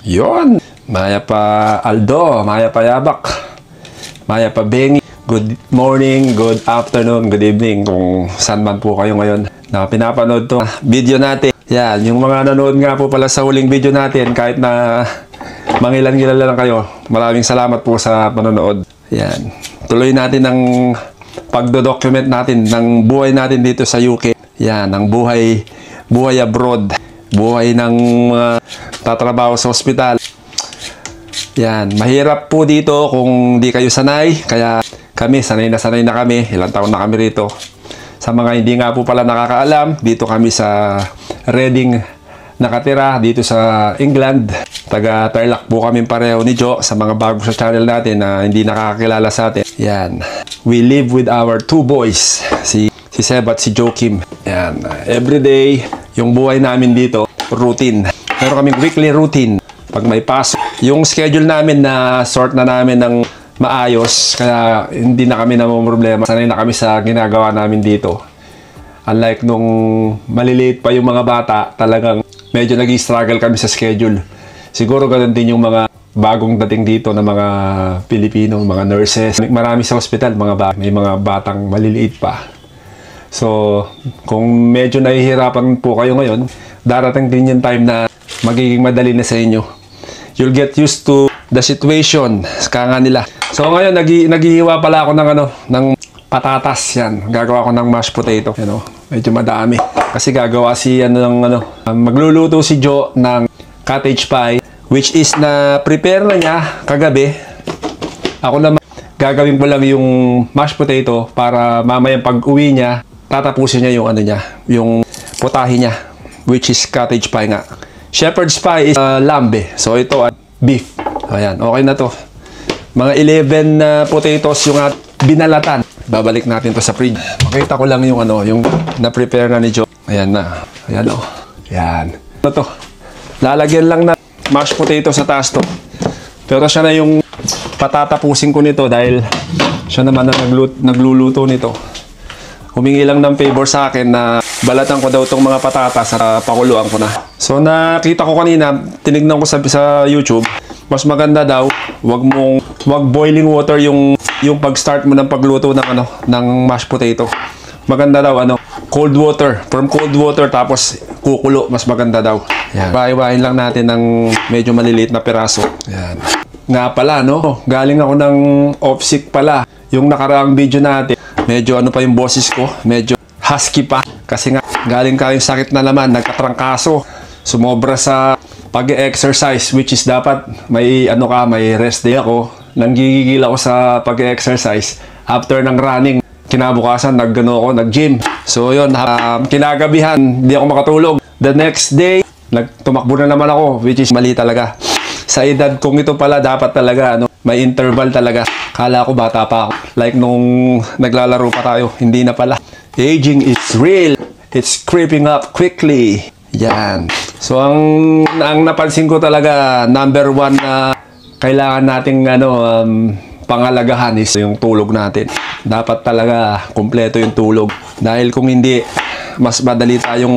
Yon. Maya pa Aldo, Maya pa Yabak, Maya pa Bengi. Good morning, good afternoon, good evening kung saan man po kayo ngayon na pinapanood to video natin. Yan, yung mga nanood nga po pala sa huling video natin, kahit na mangilan-gilan lang kayo, maraming salamat po sa panonood. Yan, tuloy natin ang pagdo-document natin ng buhay natin dito sa UK. Yan, ang buhay abroad, buhay ng tatrabaho sa ospital. Yan, mahirap po dito kung di kayo sanay, kaya kami, sanay na kami, ilang taon na kami rito. Sa mga hindi nga po pala nakakaalam, dito kami sa Reading nakatira, dito sa England. Taga Tarlac po kami pareho ni Joe, sa mga bago sa channel natin na hindi nakakakilala sa atin. Yan, we live with our two boys, si Seb at si Joakim. Yan, everyday, yung buhay namin dito, routine. Meron kaming weekly routine. Pag may pasok, yung schedule namin na sort na namin ng maayos, kaya hindi na kami namumroblema. Sanay na kami sa ginagawa namin dito. Unlike nung maliliit pa yung mga bata, talagang medyo nag-struggle kami sa schedule. Siguro ganun din yung mga bagong dating dito na mga Pilipino, mga nurses. Marami sa hospital, may mga batang maliliit pa. So, kung medyo nahihirapan po kayo ngayon, darating din yung time na magiging madali na sa inyo. You'll get used to the situation, kanga nila. So ngayon, naghihiwa pala ako ng patatas. Yan, gagawa ko ng mashed potato. Yan, medyo madami. Kasi gagawa magluluto si Joe ng cottage pie, which is na prepare na niya kagabi. Ako naman, gagawin ko lang yung mashed potato para mamayang pag-uwi niya, tatapusin niya yung putahe niya, which is cottage pie nga. Shepherd's pie is lambe. So ito at beef. Ayan, okay na to. Mga 11 potatoes yung binalatan. Babalik natin to sa fridge. Makita ko lang yung na-prepare na ni Joe. Ayan na. Ayan o. Ayan. Ano to? Lalagyan lang na mashed potato sa taas to. Pero siya na yung patatapusin ko nito dahil siya naman na nagluluto nito. Humingi lang ng favor sa akin na balatan ko daw itong mga patatas at pakuluan ko na. So nakita ko kanina, tinignan ko sa YouTube, mas maganda daw, wag boiling water yung pag-start mo ng pagluto ng mashed potato. Maganda daw cold water, from cold water tapos kukulo, mas maganda daw. Yan. Bahay-bahin lang natin ng medyo maliliit na piraso. Yan. Nga pala galing ako ng off-sick pala. Yung nakaraang video natin, medyo pa yung boses ko, medyo husky pa. Kasi nga, galing kayong sakit na naman, nagkatrangkaso. Sumobra sa pag-exercise, which is dapat may rest day ako. Nanggigigil ako sa pag-exercise. After ng running, kinabukasan, nag-gym. So yun, kinagabihan, hindi ako makatulog. The next day, tumakbo na naman ako, which is mali talaga. Sa edad kong ito pala, dapat talaga, may interval talaga. Kala ko bata pa ako. Like nung naglalaro pa tayo, hindi na pala. Aging is real. It's creeping up quickly. Yan. So ang napansin ko talaga, number one na kailangan nating pangalagahan is yung tulog natin. Dapat talaga kumpleto yung tulog. Dahil kung hindi, mas madali tayong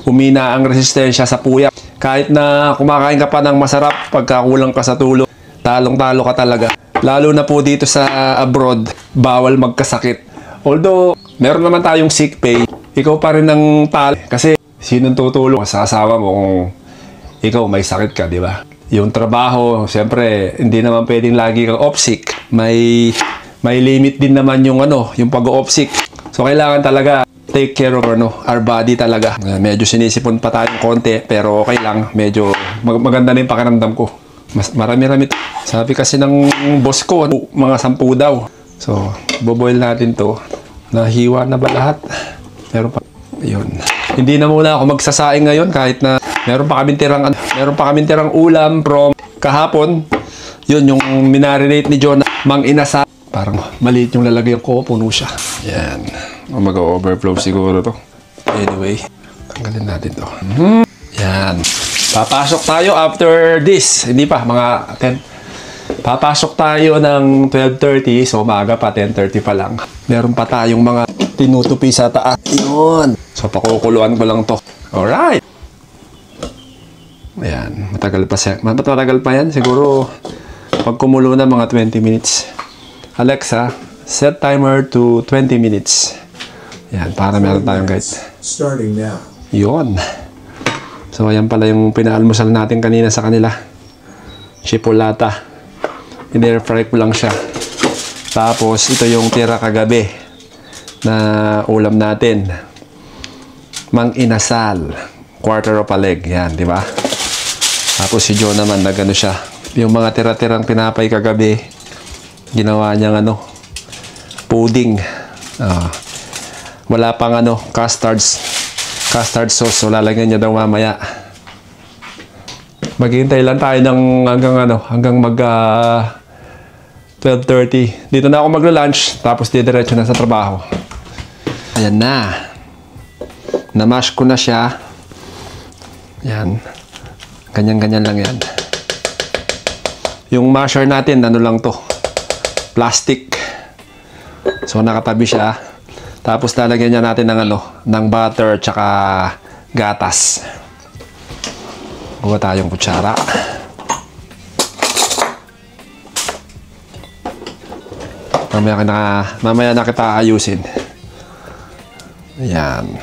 humina ang resistensya sa puyat. Kahit na kumakain ka pa ng masarap, pagkakulang ka sa tulog, talong-talo ka talaga. Lalo na po dito sa abroad, bawal magkasakit. Although, meron naman tayong sick pay, ikaw pa rin ang talo. Kasi, sinong tutulong sa asawa mo kung ikaw may sakit ka, di ba? Yung trabaho, siyempre, hindi naman pwedeng lagi kang off-sick. May limit din naman yung pag-off-sick. So, kailangan talaga take care of our body talaga. Medyo sinisipon pa tayong konti, pero okay lang. Medyo maganda na yung pakiramdam ko. Marami-rami. Sabi kasi ng boss ko, mga 10 daw. So, boboil natin to. Nahiwa na ba lahat? Meron pa. Yun. Hindi na muna ako magsasaing ngayon kahit na meron pa kaming tirang ulam from kahapon. Yun, yung minarinate ni John, mang inasa. Parang maliit yung lalagyan ko, puno siya. Yan. Mag-overflow siguro to. Anyway, tanggalin natin to. Yan. Papasok tayo after this. Hindi pa, mga 10. Papasok tayo ng 12:30. So, maaga pa, 10:30 pa lang. Meron pa tayong mga tinutupi sa taas. Yun. So, pakukuluan ko lang to. Alright. Ayan, matagal pa yan. Siguro, pag kumulo na mga 20 minutes. Alexa, set timer to 20 minutes. Ayan, para meron tayong guide. Starting now. Yun. So, ayan pala yung pinaalmusal natin kanina sa kanila. Chipolata. In-airfry ko lang siya. Tapos, ito yung tira kagabi na ulam natin. Mang inasal. Quarter of a leg. Yan, di ba? Tapos si Joe naman, nagano siya. Yung mga tira-tirang pinapay kagabi, ginawa niyang pudding. Wala pang custard sauce. So, lalagyan niya daw mamaya. Maghihintay lang tayo ng hanggang mag 12:30. Dito na ako magla-lunch, tapos diretso na sa trabaho. Ayan na. Namash ko na siya. Yan. Ganyan-ganyan lang yan. Yung masher natin, lang to. Plastic. So, nakatabi siya. Tapos, lalagyan niya natin ng butter tsaka gatas. Kuha tayong kutsara. Mamaya na kita ayusin. Ayan.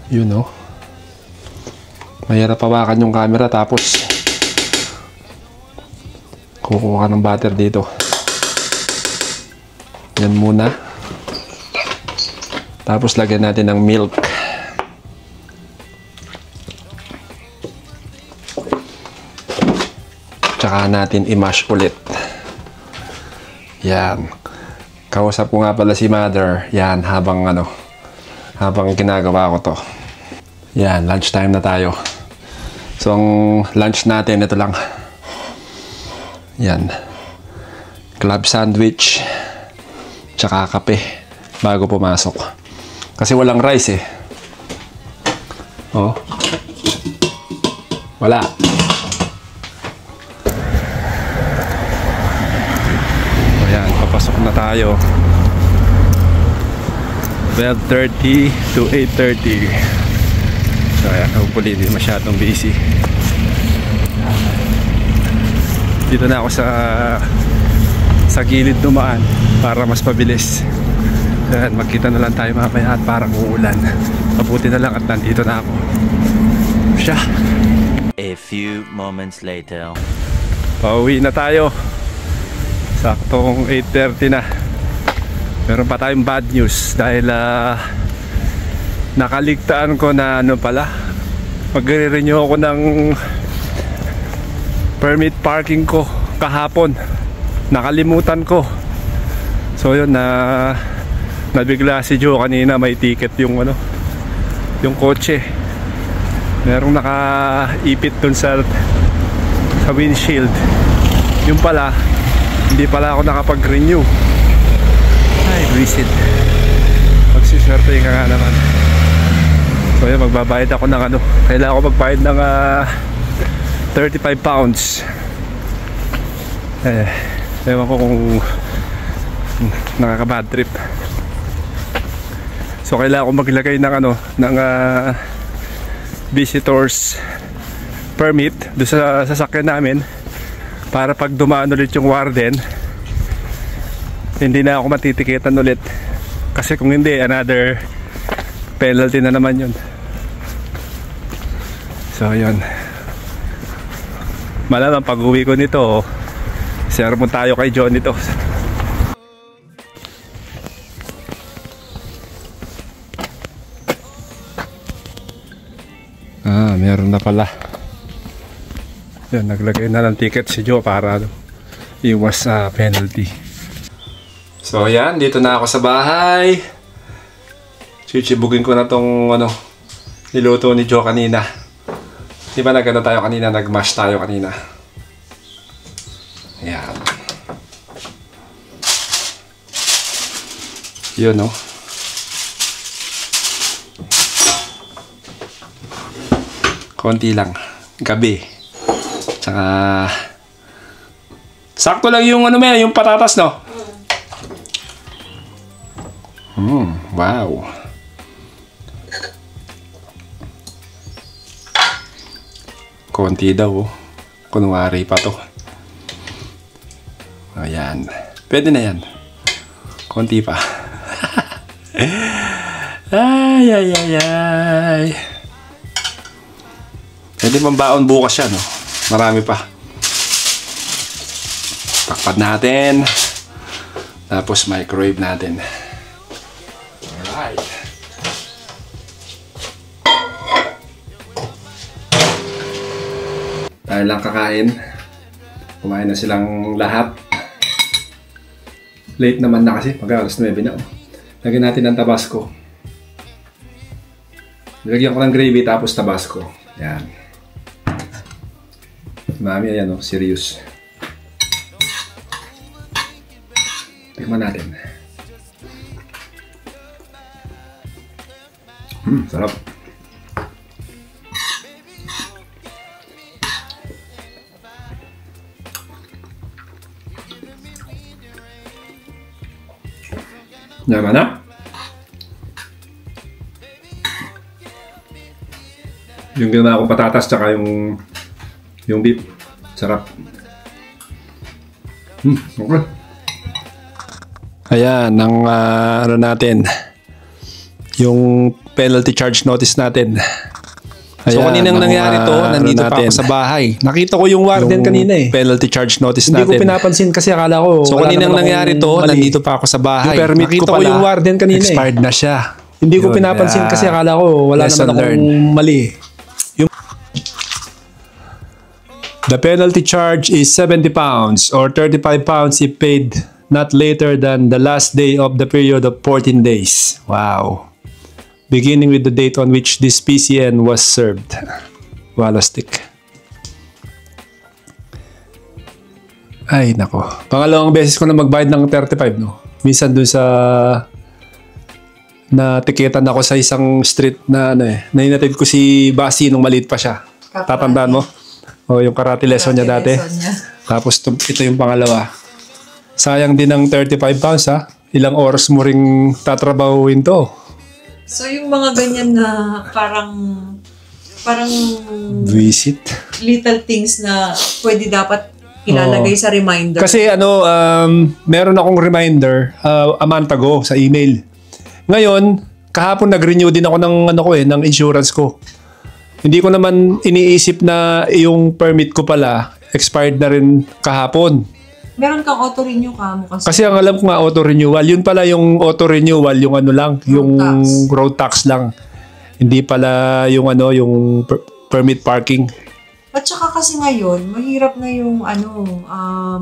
Yun, no? Mahirap hawakan yung camera, tapos kukuha ka ng butter dito. Yan muna. Tapos lagyan natin ng milk. Tsaka natin i-mash ulit. Yan. Kausap ko nga pala si Mother. Yan, habang ginagawa ko to. Yan, lunch time na tayo. So, ang lunch natin, ito lang. Yan. Club sandwich. Tsaka kape. Bago pumasok. Kasi walang rice eh. Oh. Wala. Ayan, papasok na tayo. 12:30 to 8:30. So ayan, hopefully hindi masyadong busy. Dito na ako sa gilid dumaan para mas mabilis. Ayan, magkita na lang tayo mamaya at parang uulan. Mabuti na lang at nandito na ako. Siya. A few moments later. Pauwi na tayo. Saktong 8:30 na. Meron pa tayong bad news dahil nakaligtaan ko na pala, magre-renew ako ng permit parking ko kahapon. Nakalimutan ko. So yun, nabigla si Joe kanina, may ticket yung kotse. Merong nakaipit dun sa windshield. Yung pala, hindi pala ako nakapag-renew. Ay, visit. Magsiswerte ka nga naman. So yun, magbabayad ako ng kailangan ko magbayad ng 35 pounds. Ewan ko kung nakaka-bad trip. So kailangan ko maglagay ng visitors permit doon sa sasakyan namin, para pag dumaan ulit yung warden, hindi na ako matitikitan ulit. Kasi kung hindi, another penalty na naman yun. So yun, malamang pag uwi ko nito, sermon tayo kay John nito. Meron na pala. Yan, naglagay na ng ticket si Joe para iwas sa penalty. So yan, dito na ako sa bahay. Chichibugin ko na tong niluto ni Joe kanina. Di ba tayo kanina, nag-mash tayo kanina. Yan. Yun, no? Konti lang. Gabi. Tsaka sakto lang yung yung patatas, no? Wow. Konti daw. Kunwari pa to. Ayan. Pwede na yan. Konti pa. Ay, ay, ay, ay. Pwede pang baon bukas yan, no? Marami pa. Takpan natin. Tapos microwave natin. Alright. Tayo lang kakain. Kumain na silang lahat. Late naman na kasi. Mag-alas 9 na. Lagyan natin ng tabasco. Lagyan ko ng gravy tapos tabasco. Yan. Mami, ayan o. Serious. Tikman natin. Sarap. Yaman na? Yung ginawa kong patatas tsaka yung beef. Sarap. Okay. Ayan, ang ano natin. Yung penalty charge notice natin. Ayan, so kaninang nangyari to, nandito pa ako sa bahay. Nakita ko yung warden kanina eh. Penalty charge notice natin. Hindi ko pinapansin kasi akala ko. So kaninang nangyari to, nandito pa ako sa bahay. Yung permit nakita ko yung warden kanina expired na siya. Hindi ko pinapansin kasi akala ko wala naman akong mali. The penalty charge is 70 pounds or 35 pounds if paid not later than the last day of the period of 14 days. Wow. Beginning with the date on which this PCN was served. Walastik. Ay, nako. Pangalawang beses ko na magbayad ng 35, no? Minsan dun sa natiketan ako sa isang street na ano eh. Nainatid ko si Basi nung maliit pa siya. Tatandaan mo? O yung karate lesson niya dati. Tapos ito yung pangalawa. Sayang din ng 35 pounds ha. Ilang oras mo ring tatrabahuin to. So yung mga ganyan na parang visit. Little things na pwede dapat ilalagay sa reminder. Kasi ano, meron akong reminder a month ago sa email. Ngayon, kahapon nag-renew din ako ng ng insurance ko. Hindi ko naman iniisip na yung permit ko pala expired na rin kahapon. Meron kang auto-renew ka mo kasi. Kasi ang alam ko nga auto-renewal. Yun pala yung auto-renewal, yung ano lang, yung road tax lang. Hindi pala yung yung permit parking. At saka kasi ngayon, mahirap na yung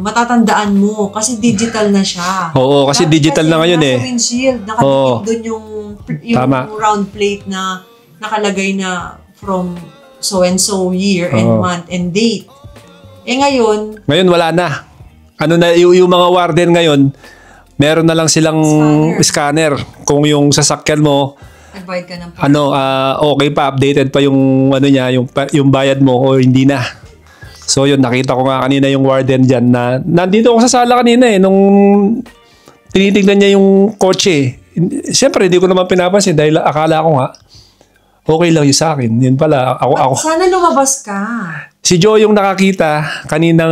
matatandaan mo kasi digital na siya. Oo, kasi digital na ngayon eh. Nasa windshield, nakadikit doon yung round plate na nakalagay na from so and so year and month and date. Eh ngayon wala na. Ano na yung mga warden ngayon, meron na lang silang scanner. Kung yung sasakyan mo nagbayad ka ng okay pa, updated pa yung niya, yung bayad mo o hindi na. So yun, nakita ko nga kanina yung warden diyan na nandito ako sa sala kanina eh nung tinitingnan niya yung kotse. Siyempre, hindi ko naman pinapansin dahil akala ko nga okay lang yun sa akin. Yun pala, ako. Sana lumabas ka. Si Joe yung nakakita, kaninang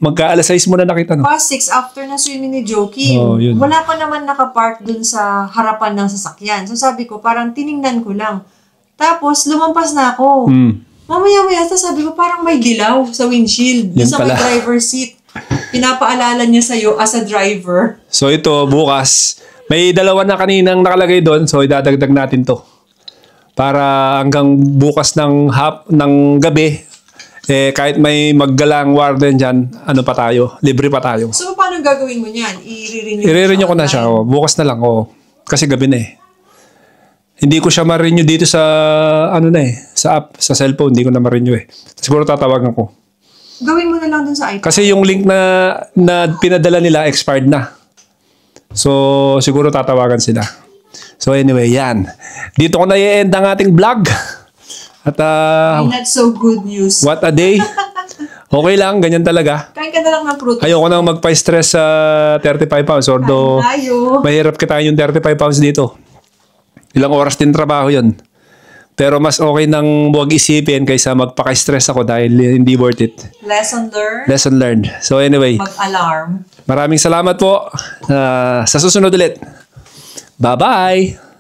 magka-alas 6 mo na nakita, no? Past 6 after na swimming ni Joking. Wala pa naman nakapark dun sa harapan ng sasakyan. So sabi ko, parang tiningnan ko lang. Tapos, lumampas na ako. Mamaya-maya, sabi ko, parang may dilaw sa windshield. Dun sa may driver seat. Pinapaalala niya sa'yo as a driver. So ito, bukas, may dalawa na kaninang nakalagay doon. So idadagdag natin to. Para hanggang bukas ng gabi, kahit may maggalang warden dyan, pa tayo, libre pa tayo. So, paano gagawin mo niyan? I-renew ko na siya. Bukas na lang. Kasi gabi na eh. Hindi ko siya ma-renew dito sa, sa app, sa cellphone. Hindi ko na ma-renew eh. Siguro tatawagan ko. Gawin mo na lang dun sa iPad. Kasi yung link na pinadala nila, expired na. So, siguro tatawagan sila. So, anyway, yan. Dito ko na i-end ang ating vlog. At not so good news. What a day. Okay lang, ganyan talaga. Kain ka na lang ng prutas. Ayoko nang magpa-stress sa 35 pounds. Although, Kain tayo. mahirap kitain yung 35 pounds dito. Ilang oras din trabaho yun. Pero mas okay nang huwag isipin kaysa magpaka-stress ako dahil hindi worth it. Lesson learned. Lesson learned. So anyway, Mag-alarm. maraming salamat po. Sa susunod ulit. Bye-bye!